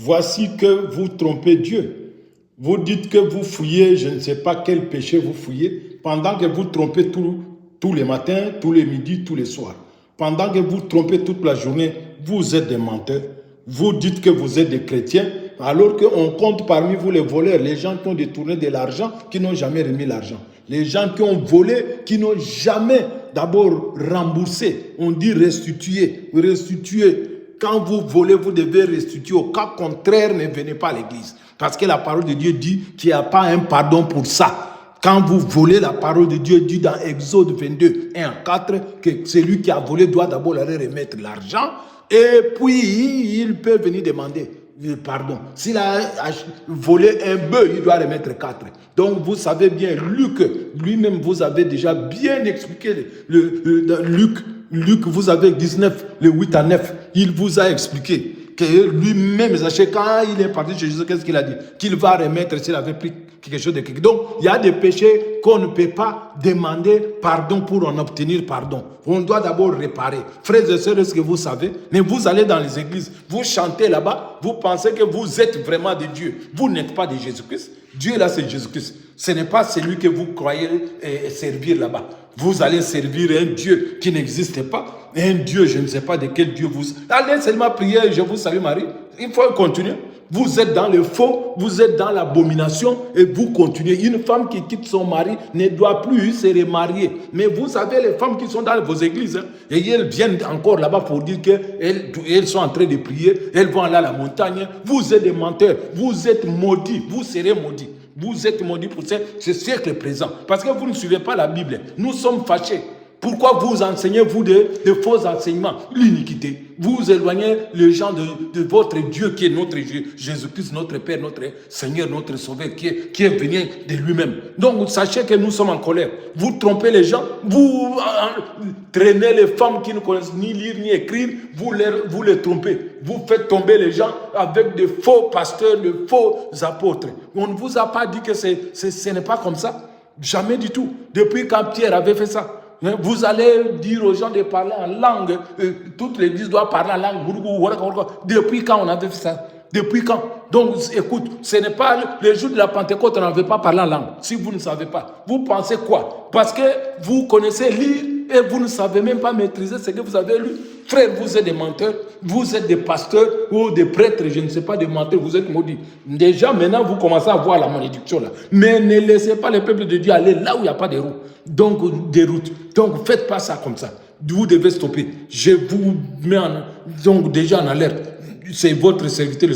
voici que vous trompez Dieu. Vous dites que vous fouillez, je ne sais pas quel péché vous fouillez, pendant que vous trompez tous les matins, tous les midis, tous les soirs. Pendant que vous trompez toute la journée, vous êtes des menteurs. Vous dites que vous êtes des chrétiens, alors qu'on compte parmi vous les voleurs, les gens qui ont détourné de l'argent, qui n'ont jamais remis l'argent. Les gens qui ont volé, qui n'ont jamais d'abord remboursé. On dit restituer, restituer. Quand vous volez, vous devez restituer. Au cas contraire, ne venez pas à l'église. Parce que la parole de Dieu dit qu'il n'y a pas un pardon pour ça. Quand vous volez, la parole de Dieu dit dans Exode 22, 1 à 4, que celui qui a volé doit d'abord aller remettre l'argent et puis il peut venir demander pardon. S'il a volé un bœuf, il doit remettre 4. Donc vous savez bien, Luc, lui-même, vous avez déjà bien expliqué, Luc, vous avez 19, le 8 à 9, il vous a expliqué que lui-même, quand il est parti chez Jésus, qu'est-ce qu'il a dit? Qu'il va remettre s'il avait pris quelque chose de quelque. Donc, il y a des péchés qu'on ne peut pas demander pardon pour en obtenir pardon. On doit d'abord réparer. Frères et sœurs, est-ce que vous savez? Mais vous allez dans les églises, vous chantez là-bas, vous pensez que vous êtes vraiment de Dieu. Vous n'êtes pas de Jésus-Christ. Dieu là, c'est Jésus-Christ. Ce n'est pas celui que vous croyez servir là-bas. Vous allez servir un Dieu qui n'existe pas. Un Dieu, je ne sais pas de quel Dieu vous... Allez seulement prier, je vous salue Marie. Il faut continuer. Vous êtes dans le faux, vous êtes dans l'abomination et vous continuez. Une femme qui quitte son mari ne doit plus se remarier. Mais vous savez, les femmes qui sont dans vos églises, et elles viennent encore là-bas pour dire qu'elles sont en train de prier, elles vont aller à la montagne. Vous êtes des menteurs, vous êtes maudits, vous serez maudits. Vous êtes maudits pour ce siècle présent. Parce que vous ne suivez pas la Bible. Nous sommes fâchés. Pourquoi vous enseignez, vous, de faux enseignements? L'iniquité. Vous éloignez les gens de votre Dieu qui est notre Jésus-Christ, notre Père, notre Seigneur, notre Sauveur, qui est venu de lui-même. Donc, sachez que nous sommes en colère. Vous trompez les gens, vous traînez les femmes qui ne connaissent ni lire ni écrire, vous les trompez. Vous faites tomber les gens avec de faux pasteurs, de faux apôtres. On ne vous a pas dit que ce n'est pas comme ça. Jamais du tout. Depuis quand Pierre avait fait ça. Vous allez dire aux gens de parler en langue. Toute l'église doit parler en langue. Depuis quand on avait fait ça? Depuis quand? Donc, écoute, ce n'est pas le jour de la Pentecôte, on n'avait pas parlé en langue. Si vous ne savez pas, vous pensez quoi? Parce que vous connaissez lire et vous ne savez même pas maîtriser ce que vous avez lu. Frère, vous êtes des menteurs, vous êtes des pasteurs ou des prêtres, je ne sais pas, des menteurs, vous êtes maudits. Déjà, maintenant, vous commencez à voir la malédiction là. Mais ne laissez pas le peuple de Dieu aller là où il n'y a pas de route. Donc, des routes. Donc, faites pas ça comme ça. Vous devez stopper. Je vous mets donc déjà en alerte. C'est votre serviteur.